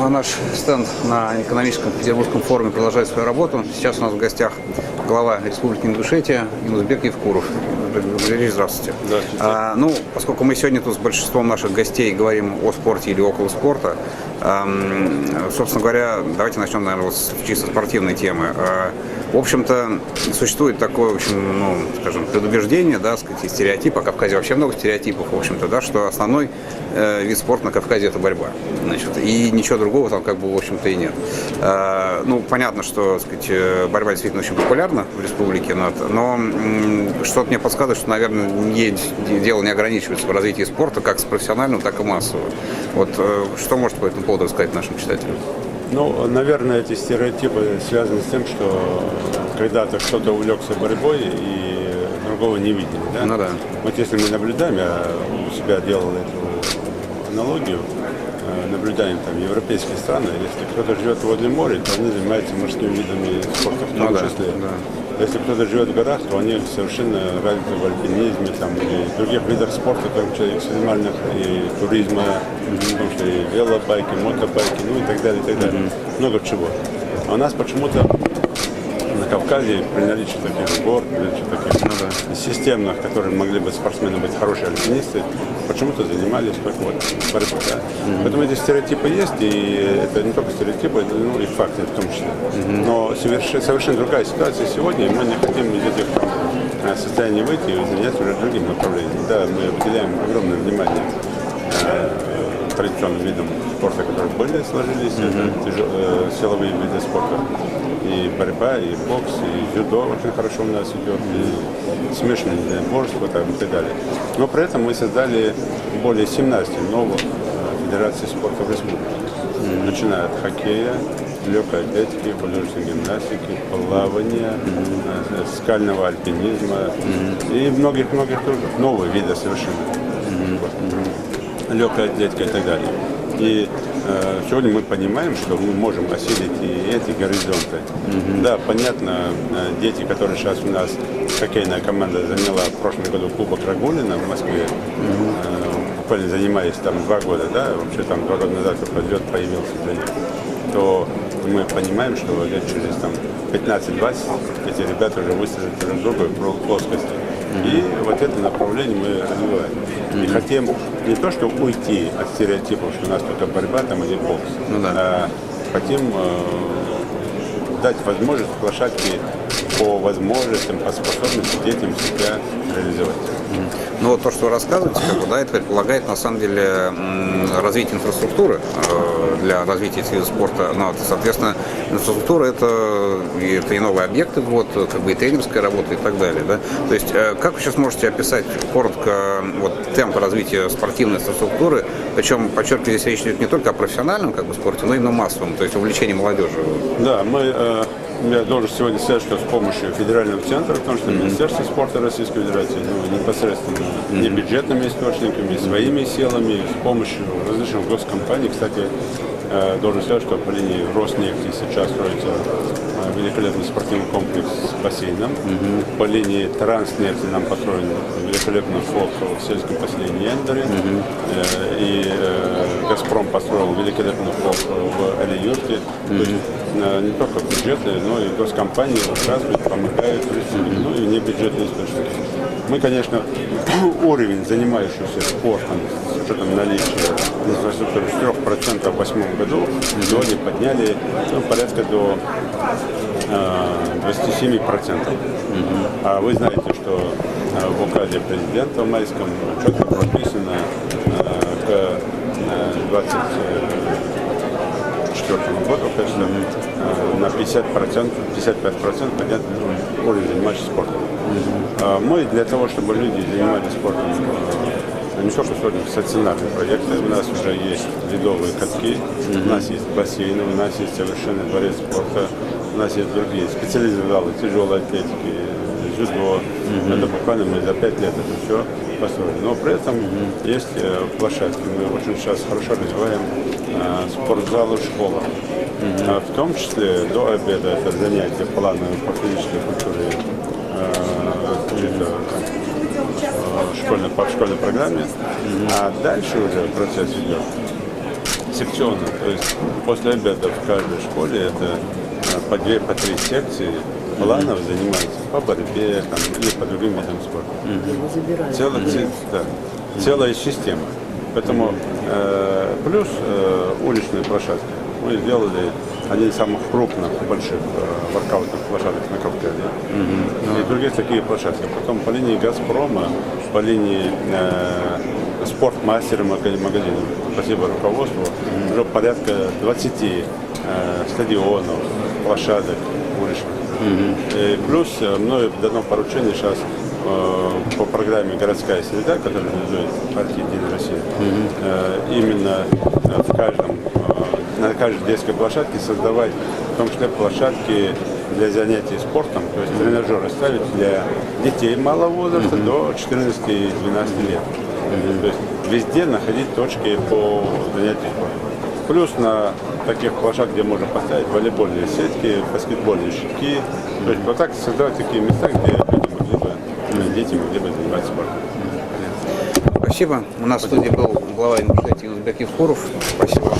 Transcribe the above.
Ну, а наш стенд на экономическом Петербургском форуме продолжает свою работу. Сейчас у нас в гостях глава Республики Ингушетия Юнусбек Евкуров. Здравствуйте. Здравствуйте. Поскольку мы сегодня тут с большинством наших гостей говорим о спорте или около спорта, собственно говоря, давайте начнем, наверное, с чисто спортивной темы. В общем-то, существует такое, предубеждение, да, сказать, и стереотип. О Кавказе вообще много стереотипов, в общем-то, да, что основной вид спорта на Кавказе – это борьба. Значит, и ничего другого там, в общем-то, и нет. Понятно, что, сказать, борьба действительно очень популярна в республике, но что-то мне подсказывает, что, наверное, дело не ограничивается в развитии спорта как с профессионального, так и массового. Вот что можете по этому поводу сказать нашим читателям? Наверное, эти стереотипы связаны с тем, что когда-то кто-то увлекся борьбой и другого не видели. Да? Ну да. Вот если мы наблюдаем, я у себя делал эту аналогию, наблюдаем там европейские страны, если кто-то живет возле моря, то они занимаются морскими видами спорта, в том числе. Да. Если кто-то живет в горах, то они совершенно развиты в альпинизме или других видах спорта, в том числе экстремальных, и туризма, в том числе и велобайки, мотобайки, и так далее, и так далее. Много чего. А у нас почему-то на Кавказе при наличии таких гор, при наличии таких системных, которые могли бы спортсмены быть хорошие альпинисты, почему-то занимались только борьбой. Да? Поэтому эти стереотипы есть, и это не только стереотипы, это и факты в том числе. Но совершенно другая ситуация сегодня, и мы не хотим из этих состояний выйти и заняться уже другим направлением. Да, мы уделяем огромное внимание традиционным видам спорта, которые были сложились, силовые виды спорта. И борьба, и бокс, и дзюдо очень хорошо у нас идет, и смешанное единоборство и так далее. Но при этом мы создали более 17 новых федераций спорта в республике. Начиная от хоккея, легкой атлетики, художественной гимнастики, плавания, скального альпинизма и многих-многих других новых видов совершенно. Легкая атлетика и так далее. И сегодня мы понимаем, что мы можем осилить и эти горизонты. Да, понятно, дети, которые сейчас у нас, хоккейная команда заняла в прошлом году Кубок Рагулина в Москве, буквально занимаясь там 2 года, да, вообще там 2 года назад только лед появился для них, то мы понимаем, что лет через 15-20 эти ребята уже выстрелят друг друга в плоскости. И вот это направление мы развиваем. И хотим не то, что уйти от стереотипов, что у нас только борьба или бокс, а хотим дать возможность площадке по возможностям, по способностям детям себя реализовать. Ну, то, что вы рассказываете, это предполагает, на самом деле, развитие инфраструктуры для развития этих видов спорта. Соответственно, инфраструктура – это и новые объекты, и тренерская работа и так далее. Да? То есть, как вы сейчас можете описать коротко темп развития спортивной инфраструктуры, причем, подчеркиваю, здесь речь идет не только о профессиональном спорте, но и на массовом, то есть увлечении молодежи. Да, я должен сегодня сказать, что с помощью федерального центра, потому что Министерство спорта Российской Федерации, непосредственно не бюджетными источниками, своими силами, с помощью различных госкомпаний. Кстати, должен сказать, что по линии Роснефти сейчас строится великолепный спортивный комплекс с бассейном. По линии Транснефти нам построен великолепный флот в сельском поселении Эндере. И Газпром построил великолепный флот в Алиюрте. Не только бюджетные, но и госкомпании участвуют, помогают, и не бюджетные источники. Мы, конечно, уровень занимающихся спортом с учетом наличия инфраструктуры с 3% в 2008 году сегодня подняли порядка до 27%. А вы знаете, что в указе президента в майском четко прописано к 2024 году, конечно, на 50%, 55% поднять уровень занимающихся спортом. Мы для того, чтобы люди занимались спортом, не только сегодня стационарные проекты, у нас уже есть ледовые катки, у нас есть бассейны, у нас есть совершенный дворец спорта, у нас есть другие специализированные залы тяжелой атлетики, дзюдо. Это буквально мы за 5 лет это все построили. Но при этом есть площадки. Мы очень сейчас хорошо развиваем спортзалы, школа. В том числе до обеда это занятия плановые по физической культуре по школьной программе. А дальше уже процесс идет секционно. То есть после обеда в каждой школе это по 2, по 3 секции планов занимаются по борьбе там, или по другим видам спорта. Целая система. Поэтому плюс уличные площадки. Мы сделали один из самых крупных, больших воркаутных площадок на Кавказе. И другие такие площадки. Потом по линии «Газпрома», по линии «Спортмастера» магазина, спасибо руководству, уже порядка 20 стадионов, площадок уличных. И плюс мною дано поручение сейчас по программе «Городская среда», которую реализует партия «Единая Россия», именно на каждой детской площадке создавать, в том числе, площадки для занятий спортом, то есть тренажеры ставить для детей малого возраста до 14-12 лет. То есть везде находить точки по занятию спортом. Плюс на таких площадках, где можно поставить волейбольные сетки, баскетбольные щитки. То есть вот так создавать такие места, где дети могли бы заниматься спортом. Спасибо. У нас в студии был глава Ингушетии Узбек Евкуров. Спасибо.